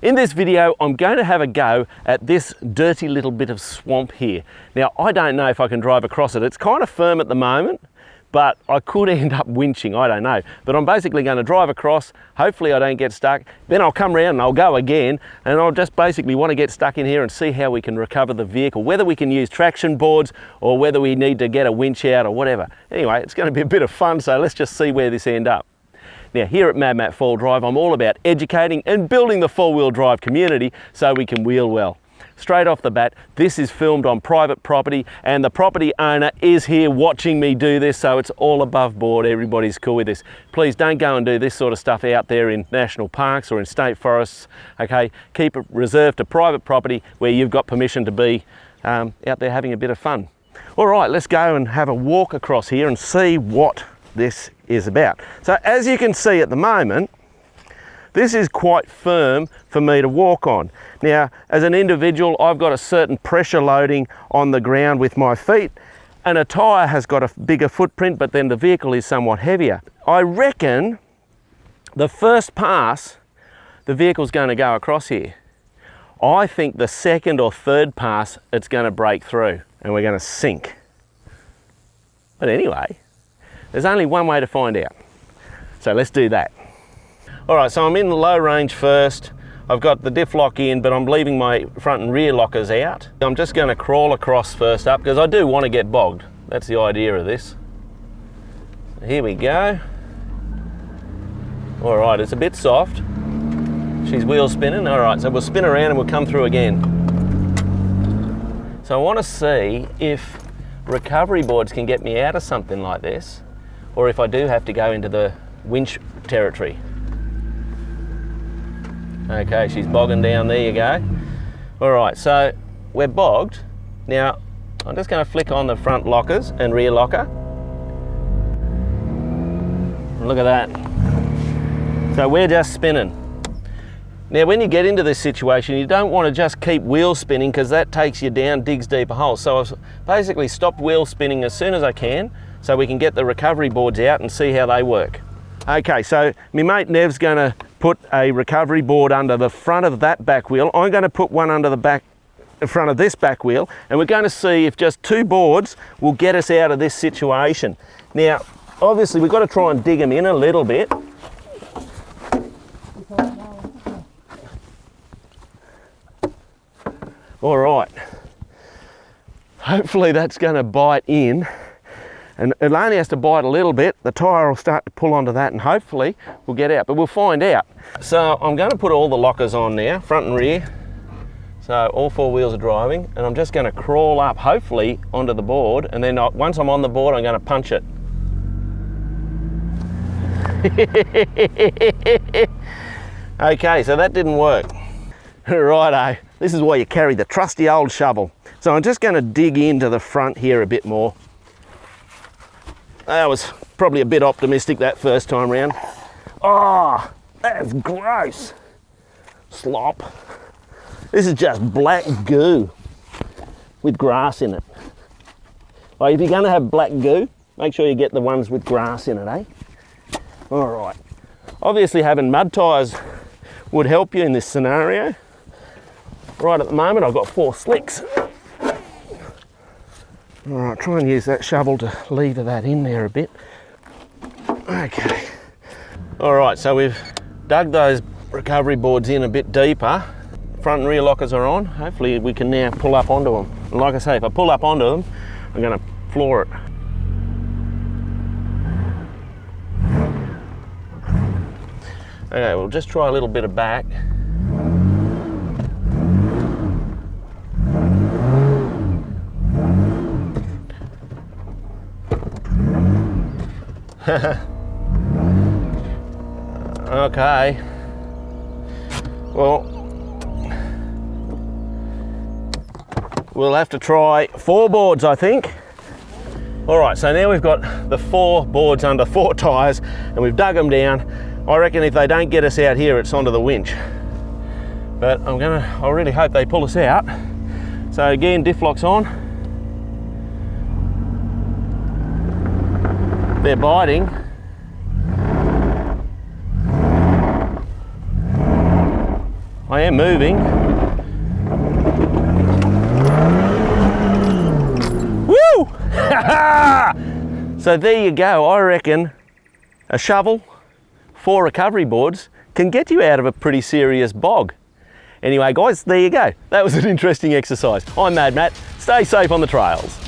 In this video, I'm going to have a go at this dirty little bit of swamp here. Now, I don't know if I can drive across it. It's kind of firm at the moment, but I could end up winching, I don't know. But I'm basically going to drive across, hopefully I don't get stuck, then I'll come around and I'll go again, and I'll just basically want to get stuck in here and see how we can recover the vehicle, whether we can use traction boards or whether we need to get a winch out or whatever. Anyway, it's going to be a bit of fun, so let's just see where this ends up. Now, here at Mad Matt 4Drive, I'm all about educating and building the four-wheel drive community so we can wheel well. Straight off the bat, this is filmed on private property and the property owner is here watching me do this, so it's all above board. Everybody's cool with this. Please don't go and do this sort of stuff out there in national parks or in state forests, okay? Keep it reserved to private property where you've got permission to be out there having a bit of fun. All right, let's go and have a walk across here and see what this is about. So as you can see at the moment, this is quite firm for me to walk on. Now, as an individual, I've got a certain pressure loading on the ground with my feet, and a tyre has got a bigger footprint, but then the vehicle is somewhat heavier. I reckon the first pass, the vehicle's going to go across here. I think the second or third pass, it's going to break through and we're going to sink. But anyway, there's only one way to find out. So let's do that. All right, so I'm in the low range first. I've got the diff lock in, but I'm leaving my front and rear lockers out. I'm just going to crawl across first up because I do want to get bogged. That's the idea of this. Here we go. All right, it's a bit soft. She's wheel spinning. All right, so we'll spin around and we'll come through again. So I want to see if recovery boards can get me out of something like this, or if I do have to go into the winch territory. Okay, she's bogging down, there you go. All right, so we're bogged. Now, I'm just going to flick on the front lockers and rear locker. Look at that. So we're just spinning. Now, when you get into this situation, you don't want to just keep wheel spinning because that takes you down, digs deeper holes. So I've basically stopped wheel spinning as soon as I can so we can get the recovery boards out and see how they work. Okay, so my mate Nev's going to put a recovery board under the front of that back wheel. I'm going to put one under the front of this back wheel, and we're going to see if just two boards will get us out of this situation. Now, obviously we've got to try and dig them in a little bit. All right, hopefully that's going to bite in, and it only has to bite a little bit. The tyre will start to pull onto that and hopefully we'll get out, but we'll find out. So I'm going to put all the lockers on now, front and rear, so all four wheels are driving, and I'm just going to crawl up hopefully onto the board, and then once I'm on the board I'm going to punch it. Okay, so that didn't work. Righto, this is why you carry the trusty old shovel. So I'm just going to dig into the front here a bit more. That was probably a bit optimistic that first time round. Oh, that's gross. Slop. This is just black goo with grass in it. Well, if you're going to have black goo, make sure you get the ones with grass in it, eh? All right. Obviously having mud tyres would help you in this scenario. Right at the moment I've got 4 slicks. All right, try and use that shovel to lever that in there a bit. Okay. All right, so we've dug those recovery boards in a bit deeper. Front and rear lockers are on. Hopefully we can now pull up onto them. And like I say, if I pull up onto them, I'm going to floor it. Okay, we'll just try a little bit of back. Okay. Well, we'll have to try 4 boards, I think. All right, so now we've got the 4 boards under 4 tyres and we've dug them down. I reckon if they don't get us out here, it's onto the winch. But I really hope they pull us out. So again, diff lock's on. They're biting. I am moving. Woo! So there you go. I reckon a shovel, 4 recovery boards can get you out of a pretty serious bog. Anyway guys, there you go. That was an interesting exercise. I'm Mad Matt. Stay safe on the trails.